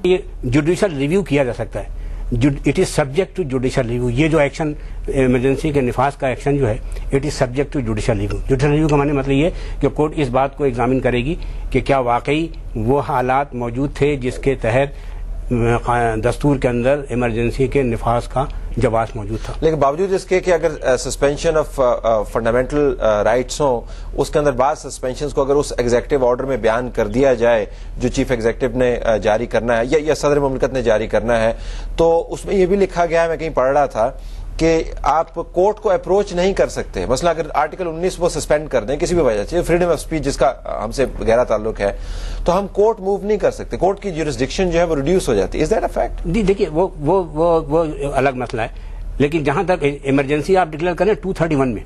یہ judicial review کیا جا سکتا ہے. It is subject to judicial review. یہ جو ایکشن ایمرجنسی کے نفاذ کا ایکشن جو ہے it is subject to judicial review. Judicial review کا مطلب یہ کہ کورٹ اس بات کو ایگزامن کرے گی کہ کیا واقعی وہ حالات موجود تھے جس کے تحت دستور کے اندر ایمرجنسی کے نفاذ کا جواز موجود تھا. لیکن باوجود اس کے کہ اگر سسپینشن آف فنڈامنٹل رائٹس ہوں، اس کے اندر بعض سسپینشنز کو اگر اس ایگزیکٹو آرڈر میں بیان کر دیا جائے جو چیف ایگزیکٹو نے جاری کرنا ہے یا صدر مملکت نے جاری کرنا ہے، تو اس میں یہ بھی لکھا گیا ہے، میں کہیں پڑھ رہا تھا کہ آپ کورٹ کو اپروچ نہیں کر سکتے. مثلا اگر آرٹیکل 19 وہ سسپینڈ کر دیں کسی بھی وجہ سے، فریڈم آف اسپیچ جس کا ہم سے گہرا تعلق ہے، تو ہم کورٹ موو نہیں کر سکتے. کورٹ کی جورسڈکشن جو ہے وہ ریڈیوس ہو جاتی ہے. Is that a fact? جی دیکھیے وہ الگ مسئلہ ہے، لیکن جہاں تک ایمرجنسی آپ ڈکلیئر کریں 231 میں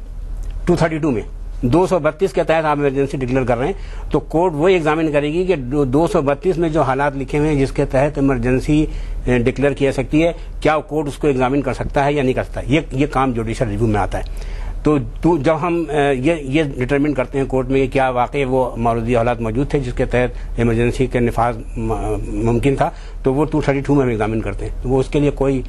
232 میں 232 کے تحت آپ ایمرجنسی ڈکلیئر کر رہے ہیں، تو کورٹ وہ ایگزامن کرے گی کہ 232 میں جو حالات لکھے ہوئے ہیں جس کے تحت ایمرجنسی ڈکلیئر کی جا سکتی ہے، کیا کورٹ اس کو ایگزامن کر سکتا ہے یا نہیں کر سکتا. یہ کام جوڈیشل ریویو میں آتا ہے. تو جب ہم یہ ڈٹرمن کرتے ہیں کورٹ میں کہ کیا واقعی وہ معروضی حالات موجود تھے جس کے تحت ایمرجنسی کے نفاذ ممکن تھا، تو وہ 232 میں ہم ایگزامن کرتے ہیں. وہ اس کے لیے کوئی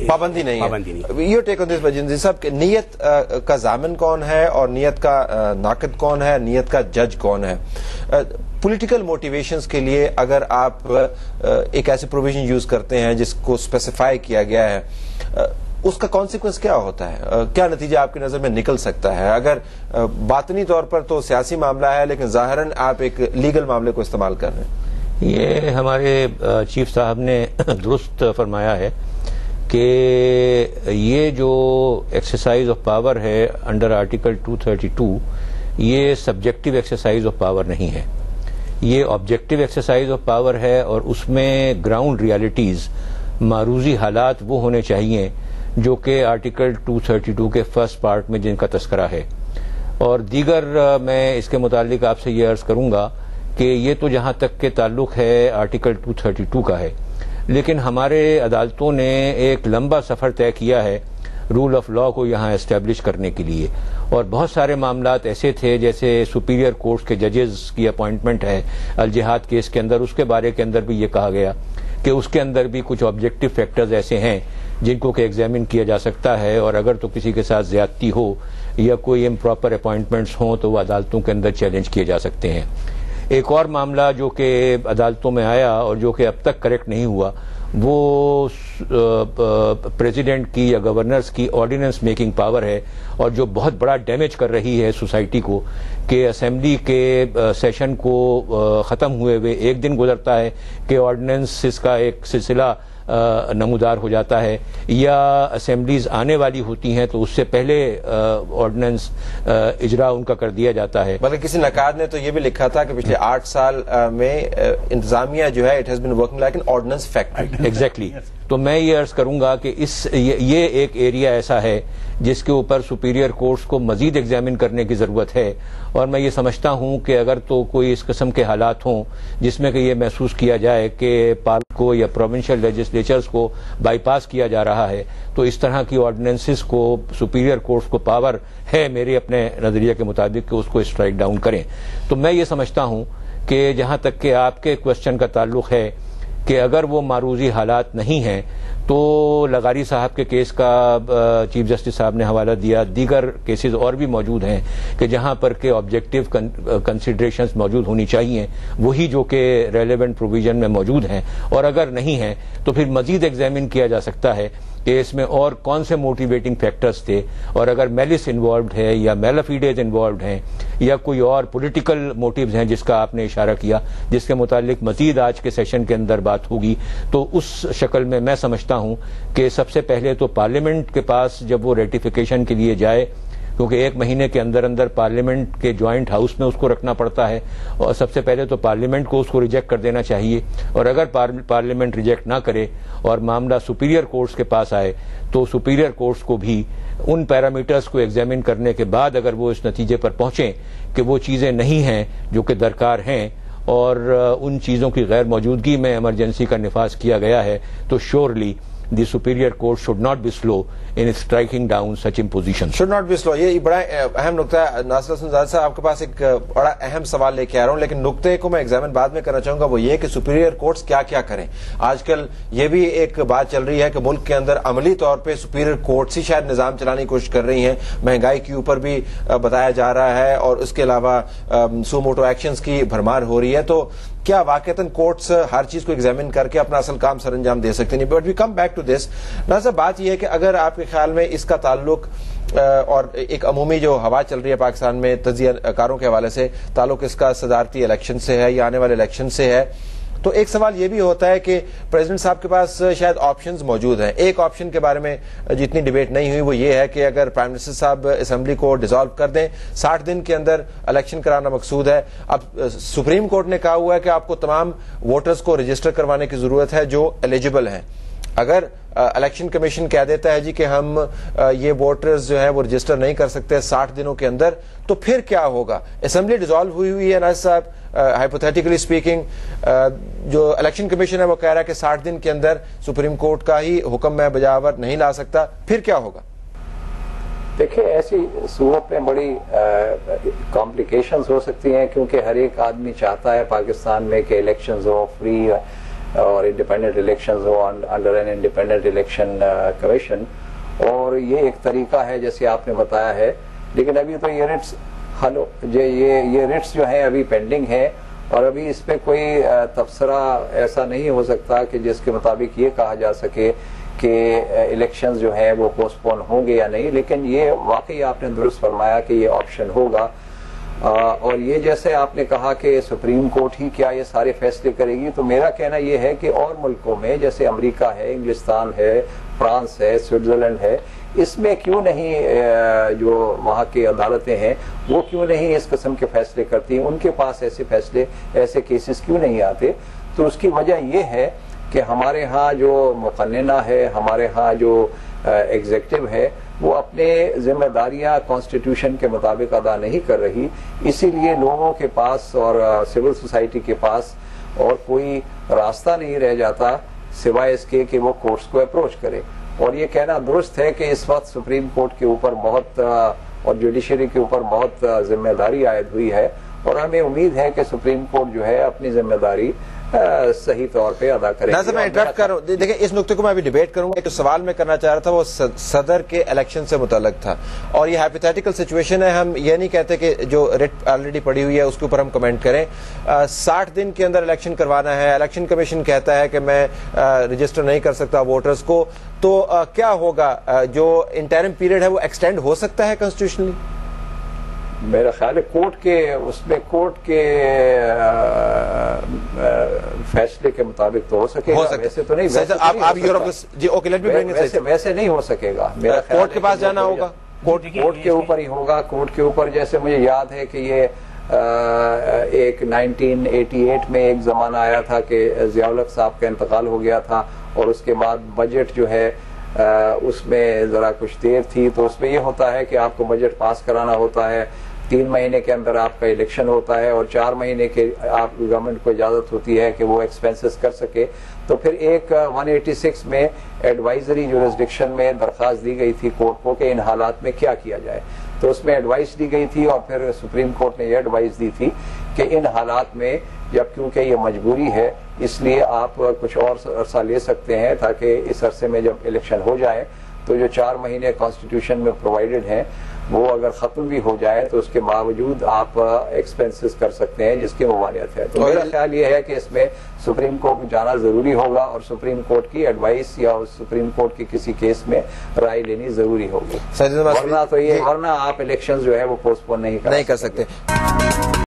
پابندی نہیں ہے. یو ٹیک آن دس بجنزی صاحب کہ نیت کا ضامن کون ہے اور نیت کا ناقد کون ہے، نیت کا جج کون ہے. پولیٹیکل موٹیویشنز کے لیے اگر آپ ایک ایسی پروویژن یوز کرتے ہیں جس کو اسپیسیفائی کیا گیا ہے، اس کا کانسیکوینس کیا ہوتا ہے؟ کیا نتیجہ آپ کی نظر میں نکل سکتا ہے؟ اگر باطنی طور پر تو سیاسی معاملہ ہے، لیکن ظاہراً آپ ایک لیگل معاملے کو استعمال کر رہے ہیں. یہ ہمارے چیف صاحب نے درست فرمایا ہے کہ یہ جو ایکسرسائز آف پاور ہے انڈر آرٹیکل 232، یہ سبجیکٹو ایکسرسائز آف پاور نہیں ہے، یہ آبجیکٹو ایکسرسائز آف پاور ہے. اور اس میں گراؤنڈ ریالٹیز، معروضی حالات وہ ہونے چاہیے جو کہ آرٹیکل 232 کے فرسٹ پارٹ میں جن کا تذکرہ ہے. اور دیگر میں اس کے متعلق آپ سے یہ عرض کروں گا کہ یہ تو جہاں تک کہ تعلق ہے آرٹیکل 232 کا ہے، لیکن ہمارے عدالتوں نے ایک لمبا سفر طے کیا ہے رول آف لا کو یہاں اسٹیبلش کرنے کے لیے. اور بہت سارے معاملات ایسے تھے جیسے سپیریئر کورٹس کے ججز کی اپوائنٹمنٹ ہے الجہاد کیس کے اندر، اس کے بارے کے اندر بھی یہ کہا گیا کہ اس کے اندر بھی کچھ آبجیکٹو فیکٹرز ایسے ہیں جن کو کہ ایگزامن کیا جا سکتا ہے، اور اگر تو کسی کے ساتھ زیادتی ہو یا کوئی امپراپر اپوائنٹمنٹس ہوں تو وہ عدالتوں کے اندر چیلنج کیے جا سکتے ہیں. ایک اور معاملہ جو کہ عدالتوں میں آیا اور جو کہ اب تک کریکٹ نہیں ہوا، وہ پریزیڈنٹ کی یا گورنرز کی آرڈیننس میکنگ پاور ہے، اور جو بہت بڑا ڈیمیج کر رہی ہے سوسائٹی کو کہ اسمبلی کے سیشن کو ختم ہوئے ایک دن گزرتا ہے کہ آرڈیننس کا ایک سلسلہ نمودار ہو جاتا ہے، یا اسمبلیز آنے والی ہوتی ہیں تو اس سے پہلے آرڈیننس اجرا ان کا کر دیا جاتا ہے. بلکہ کسی نقاد نے تو یہ بھی لکھا تھا کہ پچھلے 8 سال میں انتظامیہ جو ہے it has been working like an ordnance factory. Exactly. تو میں یہ عرض کروں گا کہ یہ ایک ایریا ایسا ہے جس کے اوپر سپیریئر کورٹس کو مزید ایگزامن کرنے کی ضرورت ہے. اور میں یہ سمجھتا ہوں کہ اگر تو کوئی اس قسم کے حالات ہوں جس میں کہ یہ محسوس کیا جائے کہ پارلیمنٹ کو یا پروونشل لیجسلیچرز کو بائی پاس کیا جا رہا ہے، تو اس طرح کی آرڈیننسز کو سپیریئر کورٹس کو پاور ہے میرے اپنے نظریے کے مطابق کہ اس کو اسٹرائک ڈاؤن کریں. تو میں یہ سمجھتا ہوں کہ جہاں تک کہ آپ کے کوشچن کا تعلق ہے کہ اگر وہ معروضی حالات نہیں ہیں تو لغاری صاحب کے کیس کا چیف جسٹس صاحب نے حوالہ دیا، دیگر کیسز اور بھی موجود ہیں کہ جہاں پر کہ آبجیکٹو کنسیڈریشنز موجود ہونی چاہیے، وہی جو کہ ریلیونٹ پروویژن میں موجود ہیں. اور اگر نہیں ہیں تو پھر مزید ایگزامن کیا جا سکتا ہے کہ اس میں اور کون سے موٹیویٹنگ فیکٹرز تھے، اور اگر میلس انوالوڈ ہے یا میلافیڈیز انوالوڈ ہیں یا کوئی اور پولیٹیکل موٹیوز ہیں جس کا آپ نے اشارہ کیا، جس کے متعلق مزید آج کے سیشن کے اندر بات ہوگی. تو اس شکل میں میں سمجھتا ہوں کہ سب سے پہلے تو پارلیمنٹ کے پاس جب وہ ریٹیفیکیشن کے لیے جائے، کیونکہ 1 مہینے کے اندر اندر پارلیمنٹ کے جوائنٹ ہاؤس میں اس کو رکھنا پڑتا ہے، اور سب سے پہلے تو پارلیمنٹ کو اس کو ریجیکٹ کر دینا چاہیے. اور اگر پارلیمنٹ ریجیکٹ نہ کرے اور معاملہ سپیریئر کورٹس کے پاس آئے تو سپیریئر کورٹس کو بھی ان پیرامیٹرز کو ایگزامن کرنے کے بعد اگر وہ اس نتیجے پر پہنچیں کہ وہ چیزیں نہیں ہیں جو کہ درکار ہیں اور ان چیزوں کی غیر موجودگی میں ایمرجنسی کا نفاذ کیا گیا ہے، تو surely the superior court should not be slow in striking down such impositions. should not be slow. یہ بڑا اہم نقطہ ہے. ناصر حسن زاہد صاحب آپ کے پاس ایک بڑا اہم سوال لے کے آ رہا ہوں, لیکن نقطے کو میں ایگزامن بعد میں کرنا چاہوں گا. وہ یہ کہ سپیریئر کورٹس کیا کیا کریں. آج کل یہ بھی ایک بات چل رہی ہے کہ ملک کے اندر عملی طور پہ سپیریئر کورٹس ہی شاید نظام چلانے کی کوشش کر رہی ہیں. مہنگائی کے اوپر بھی بتایا جا رہا ہے, اور اس کے علاوہ سو موٹو ایکشنز کی بھرمار ہو رہی ہے. تو کیا واقعتاً کورٹس ہر چیز کو ایگزامن کر کے اپنا اصل کام سر انجام دے سکتے ہیں؟ But we come back to this. Nasir, بات یہ ہے کہ اگر آپ کے خیال میں اس کا تعلق اور ایک عمومی جو ہوا چل رہی ہے پاکستان میں تجزیہ کاروں کے حوالے سے, تعلق اس کا صدارتی الیکشن سے ہے یا آنے والے الیکشن سے ہے, تو ایک سوال یہ بھی ہوتا ہے کہ پریزیڈنٹ صاحب کے پاس شاید آپشنز موجود ہیں. ایک آپشن کے بارے میں جتنی ڈیبیٹ نہیں ہوئی وہ یہ ہے کہ اگر پرائم منسٹر صاحب اسمبلی کو ڈیزالو کر دیں, 60 دن کے اندر الیکشن کرانا مقصود ہے. اب سپریم کورٹ نے کہا ہوا ہے کہ آپ کو تمام ووٹرز کو رجسٹر کروانے کی ضرورت ہے جو ایلیجیبل ہیں. اگر الیکشن کمیشن کہہ دیتا ہے جی کہ ہم یہ ووٹرز جو ہیں وہ رجسٹر نہیں کر سکتے 60 دنوں کے اندر, تو پھر کیا ہوگا؟ اسمبلی ڈیزالو ہوئی ہے ناصر صاحب, ہائپوتھیٹیکلی اسپیکنگ جو الیکشن کمیشن ہے وہ کہہ رہا ہے کہ 60 دن کے اندر سپریم کورٹ کا ہی حکم میں بجاور نہیں لا سکتا, پھر کیا ہوگا؟ دیکھیں, ایسی صورت میں بڑی کمپلیکیشنز ہو سکتی ہیں, کیونکہ ہر ایک آدمی چاہتا ہے پاکستان میں کہ الیکشنز ہو فری اور independent elections who under an independent election commission, اور یہ ایک طریقہ ہے جیسے آپ نے بتایا ہے. لیکن ابھی تو یہ رٹس یہ رٹس جو ہیں ابھی پینڈنگ ہیں, اور ابھی اس پہ کوئی تبصرہ ایسا نہیں ہو سکتا کہ جس کے مطابق یہ کہا جا سکے کہ الیکشنز جو ہیں وہ پوسٹ پون ہوں گے یا نہیں. لیکن یہ واقعی آپ نے درست فرمایا کہ یہ آپشن ہوگا, اور یہ جیسے آپ نے کہا کہ سپریم کورٹ ہی کیا یہ سارے فیصلے کرے گی, تو میرا کہنا یہ ہے کہ اور ملکوں میں جیسے امریکہ ہے, انگلستان ہے, فرانس ہے, سوئٹزرلینڈ ہے, اس میں کیوں نہیں جو وہاں کی عدالتیں ہیں وہ کیوں نہیں اس قسم کے فیصلے کرتی ہیں؟ ان کے پاس ایسے فیصلے ایسے کیسز کیوں نہیں آتے؟ تو اس کی وجہ یہ ہے کہ ہمارے ہاں جو مقننہ ہے, ہمارے ہاں جو ایگزیکٹو ہے, وہ اپنے ذمہ داریاں کانسٹیٹیوشن کے مطابق ادا نہیں کر رہی. اسی لیے لوگوں کے پاس اور سول سوسائٹی کے پاس اور کوئی راستہ نہیں رہ جاتا سوائے اس کے کہ وہ کورٹس کو اپروچ کرے. اور یہ کہنا درست ہے کہ اس وقت سپریم کورٹ کے اوپر بہت اور جوڈیشری کے اوپر بہت ذمہ داری عائد ہوئی ہے, اور ہمیں امید ہے کہ سپریم کورٹ جو ہے اپنی ذمہ داری صحیح طور پہ ادا کرے. ناصر, میں انٹرپٹ کر رہا ہوں. دیکھیں, اس نقطے کو میں ابھی ڈیبیٹ کروں گا. ایک سوال میں کرنا چاہ رہا تھا وہ صدر کے الیکشن سے متعلق تھا, اور یہ ہائپوتھیٹیکل سچویشن ہے. ہم یہ نہیں کہتے کہ جو ریٹ آلریڈی پڑی ہوئی ہے اس کے اوپر ہم کمنٹ کریں. 60 دن کے اندر الیکشن کروانا ہے, الیکشن کمیشن کہتا ہے کہ میں رجسٹر نہیں کر سکتا ووٹرز کو, تو کیا ہوگا؟ جو انٹرم پیریڈ ہے وہ ایکسٹینڈ ہو سکتا ہے کانسٹیٹیوشنلی؟ میرا خیال ہے کورٹ کے فیصلے کے مطابق تو ہو سکے گا, ویسے تو نہیں. آپ یورپ جی okay let me bring it, ویسے نہیں ہو سکے گا. میرا خیال کورٹ کے پاس جانا ہوگا, کورٹ کے اوپر ہی ہوگا. کورٹ کے اوپر جیسے مجھے یاد ہے کہ یہ ایک 1988 میں ایک زمانہ آیا تھا کہ ضیاء الحق صاحب کا انتقال ہو گیا تھا, اور اس کے بعد بجٹ جو ہے اس میں ذرا کچھ دیر تھی. تو اس میں یہ ہوتا ہے کہ آپ کو بجٹ پاس کرانا ہوتا ہے, 3 مہینے کے اندر آپ کا الیکشن ہوتا ہے, اور 4 مہینے کے آپ گورنمنٹ کو اجازت ہوتی ہے کہ وہ ایکسپینسز کر سکے. تو پھر ایک 186 میں ایڈوائزری جورسڈکشن میں درخواست دی گئی تھی کورٹ کو کہ ان حالات میں کیا کیا جائے. تو اس میں ایڈوائس دی گئی تھی, اور پھر سپریم کورٹ نے یہ ایڈوائس دی تھی کہ ان حالات میں جب کیونکہ یہ مجبوری ہے اس لیے آپ کچھ اور عرصہ لے سکتے ہیں, تاکہ اس عرصے میں جب الیکشن ہو جائے تو جو 4 مہینے کانسٹیٹیوشن میں پرووائڈڈ ہیں وہ اگر ختم بھی ہو جائے تو اس کے باوجود آپ ایکسپینسز کر سکتے ہیں جس کی ممانعت ہے. تو میرا خیال یہ ہے کہ اس میں سپریم کورٹ جانا ضروری ہوگا, اور سپریم کورٹ کی ایڈوائس یا سپریم کورٹ کی کسی کیس میں رائے لینی ضروری ہوگی, ورنہ آپ الیکشن جو ہے وہ پوسٹ پون نہیں کر سکتے.